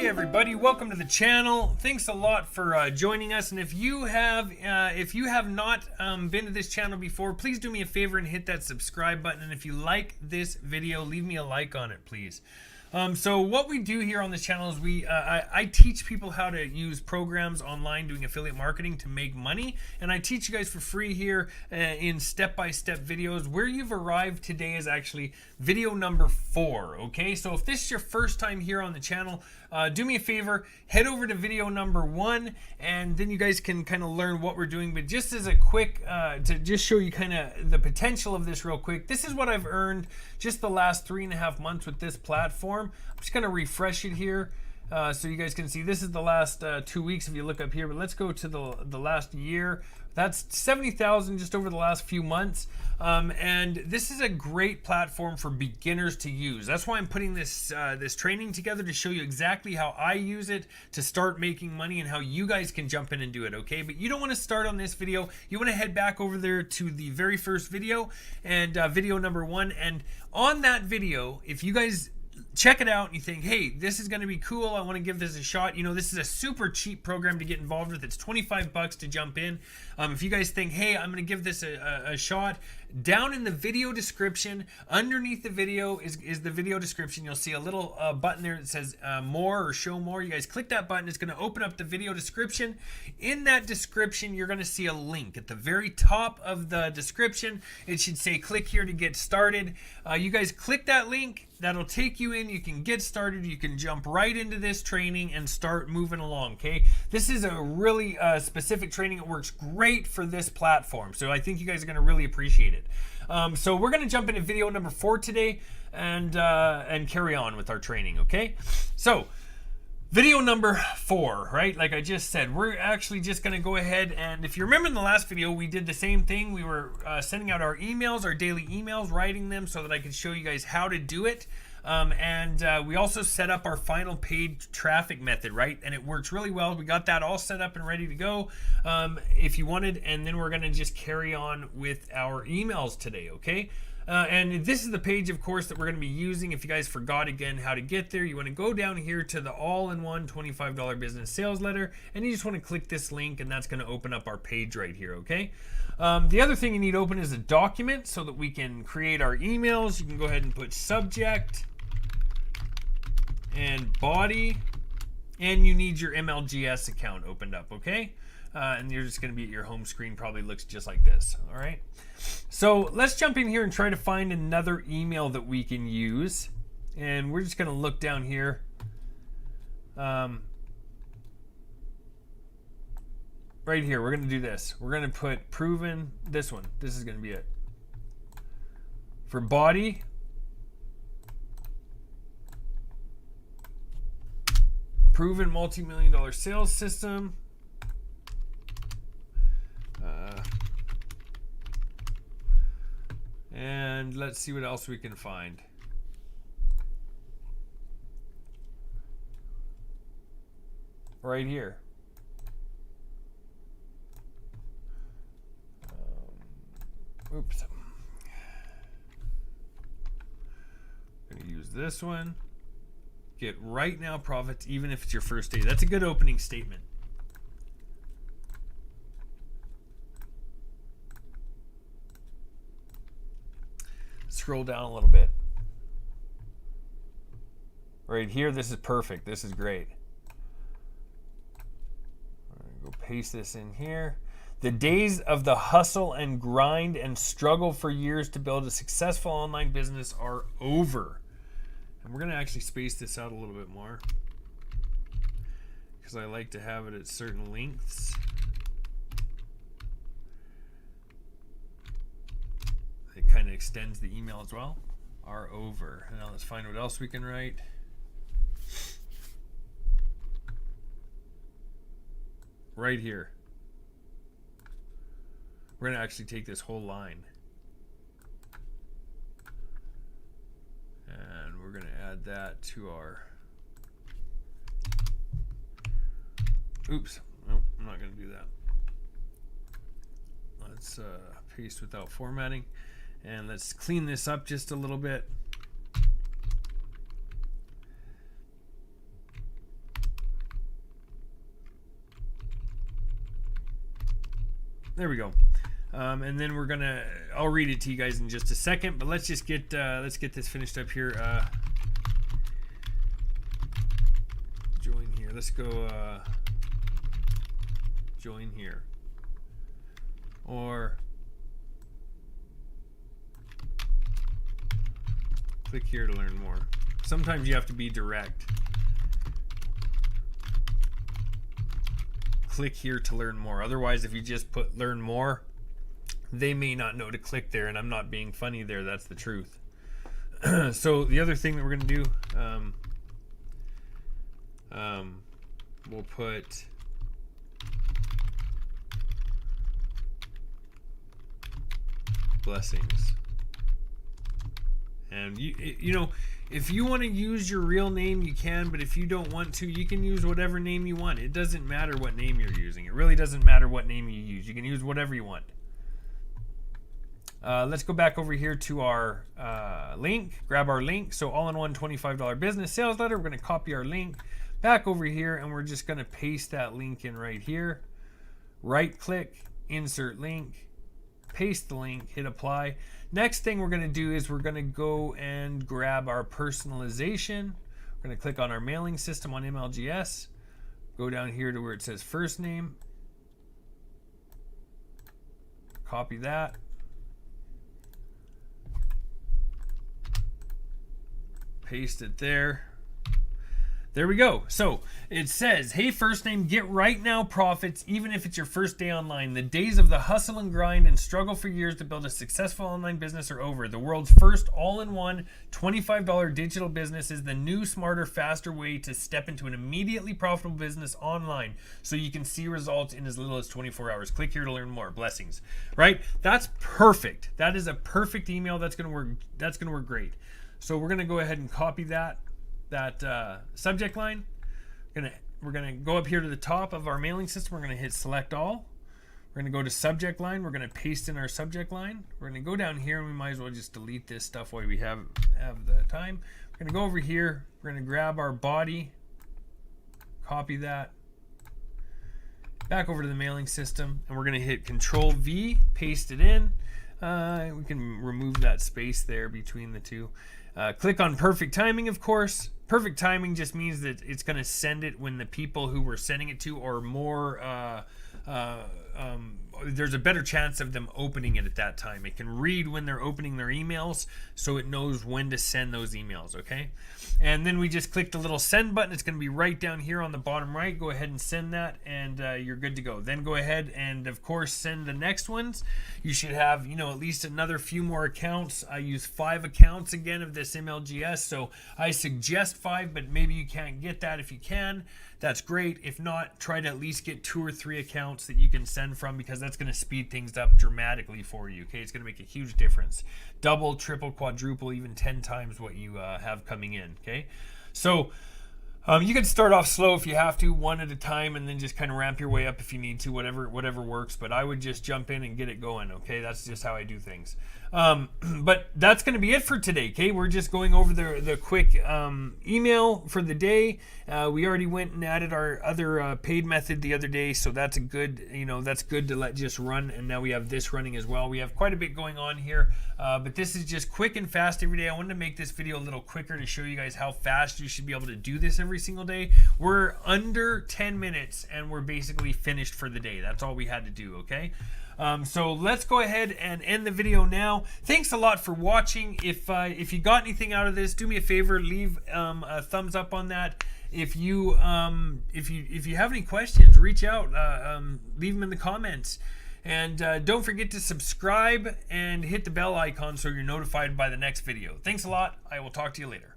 Hey everybody, welcome to the channel. Thanks a lot for joining us. And if you have not been to this channel before, please do me a favor and hit that subscribe button. And if you like this video, leave me a like on it, please. So what we do here on this channel is I teach people how to use programs online doing affiliate marketing to make money, and I teach you guys for free here in step-by-step videos. Where you've arrived today is actually video number 4. Okay, so if this is your first time here on the channel, do me a favor, head over to video number 1, and then you guys can kind of learn what we're doing. But just as a quick to just show you kind of the potential of this real quick, this is what I've earned just the last 3.5 months with this platform. I'm just going to refresh it here so you guys can see. This is the last 2 weeks if you look up here, but let's go to the last year. That's 70,000 just over the last few months. And this is a great platform for beginners to use. That's why I'm putting this this training together, to show you exactly how I use it to start making money and how you guys can jump in and do it, okay? But you don't want to start on this video. You want to head back over there to the very first video and video number 1. And on that video, if you guys check it out and you think, hey, this is going to be cool, I want to give this a shot, you know, this is a super cheap program to get involved with. It's 25 bucks to jump in. If you guys think, hey, I'm going to give this a shot, down in the video description, underneath the video is the video description. You'll see a little button there that says more or show more. You guys click that button. It's going to open up the video description. In that description, you're going to see a link at the very top of the description. It should say click here to get started. You guys click that link. That'll take you in. You can get started. You can jump right into this training and start moving along, okay? This is a really specific training. It works great for this platform, so I think you guys are going to really appreciate it. So we're going to jump into video number 4 today and carry on with our training, okay? So video number 4, right? Like I just said, we're actually just going to go ahead, and if you remember in the last video, we did the same thing. We were sending out our emails, our daily emails, writing them so that I could show you guys how to do it. We also set up our final paid traffic method, right? And it works really well. We got that all set up and ready to go if you wanted. And then we're going to just carry on with our emails today, okay? And this is the page, of course, that we're going to be using. If you guys forgot again how to get there, you want to go down here to the all-in-one $25 business sales letter, and you just want to click this link, and that's going to open up our page right here, okay? The other thing you need open is a document so that we can create our emails. You can go ahead and put subject and body, and you need your MLGS account opened up, okay? And you're just going to be at your home screen. Probably looks just like this. All right. So let's jump in here and try to find another email that we can use. And we're just going to look down here. Right here, we're going to do this. We're going to put proven, this one. This is going to be it. For body, proven multi-million-dollar sales system. And let's see what else we can find. Right here. Oops. I'm going to use this one. Get right now profits even if it's your first day. That's a good opening statement. Scroll down a little bit. Right here, this is perfect. This is great. I'm going to go paste this in here. The days of the hustle and grind and struggle for years to build a successful online business are over. And we're going to actually space this out a little bit more because I like to have it at certain lengths. It kind of extends the email as well. Are over. Now let's find what else we can write. Right here. We're going to actually take this whole line. And we're going to add that to our... Oops. Nope, I'm not going to do that. Let's paste without formatting. And let's clean this up just a little bit. there we go. And then we're gonna, I'll read it to you guys in just a second, but let's just get this finished up here. Join here. Let's go join here, or click here to learn more. Sometimes you have to be direct. Click here to learn more. Otherwise, if you just put learn more, they may not know to click there, and I'm not being funny there. That's the truth. So the other thing that we're going to do, we'll put blessings. And you know, if you want to use your real name, you can, but if you don't want to, you can use whatever name you want. It doesn't matter what name you're using. It really doesn't matter what name you use. You can use whatever you want. Let's go back over here to our link, grab our link. So all-in-one $25 business sales letter. We're going to copy our link back over here, and we're just going to paste that link in right here. Right click, insert link, paste the link, hit apply. Next thing we're going to do is we're going to go and grab our personalization. We're going to click on our mailing system on MLGS. Go down here to where it says first name. Copy that. Paste it there. There we go. So it says, hey, first name, get right now profits, even if it's your first day online. The days of the hustle and grind and struggle for years to build a successful online business are over. The world's first all-in-one $25 digital business is the new, smarter, faster way to step into an immediately profitable business online, so you can see results in as little as 24 hours. Click here to learn more. Blessings. Right? That's perfect. That is a perfect email. That's going to work. That's going to work great. So we're going to go ahead and copy that subject line. We're gonna go up here to the top of our mailing system. We're gonna hit select all. We're gonna go to subject line. We're gonna paste in our subject line. We're gonna go down here, and we might as well just delete this stuff while we have the time. We're gonna go over here. We're gonna grab our body, copy that back over to the mailing system, and we're gonna hit Control V, paste it in. We can remove that space there between the two. Click on perfect timing, of course. Perfect timing just means that it's going to send it when the people who we're sending it to are more, there's a better chance of them opening it at that time. It can read when they're opening their emails, so it knows when to send those emails, okay? And then we just click the little send button. It's going to be right down here on the bottom right. Go ahead and send that, and you're good to go. Then go ahead and, of course, send the next ones. You should have, you know, at least another few more accounts. I use 5 accounts again of this MLGS, so I suggest 5, but maybe you can't get that. If you can, that's great. If not, try to at least get 2 or 3 accounts that you can send from, because that's going to speed things up dramatically for you. Okay, it's going to make a huge difference. Double, triple, quadruple, even 10 times what you have coming in. Okay, so you can start off slow if you have to, 1 at a time, and then just kind of ramp your way up if you need to, whatever works. But I would just jump in and get it going. Okay, that's just how I do things. But that's going to be it for today. Okay, we're just going over the quick email for the day. We already went and added our other paid method the other day, so that's a good, that's good to let just run. And now we have this running as well. We have quite a bit going on here, but this is just quick and fast every day. I wanted to make this video a little quicker to show you guys how fast you should be able to do this every single day. We're under 10 minutes and we're basically finished for the day. That's all we had to do. Okay. So let's go ahead and end the video now. Thanks a lot for watching. If you got anything out of this, do me a favor, leave a thumbs up on that. If you have any questions, reach out, leave them in the comments, and don't forget to subscribe and hit the bell icon so you're notified by the next video. Thanks a lot. I will talk to you later.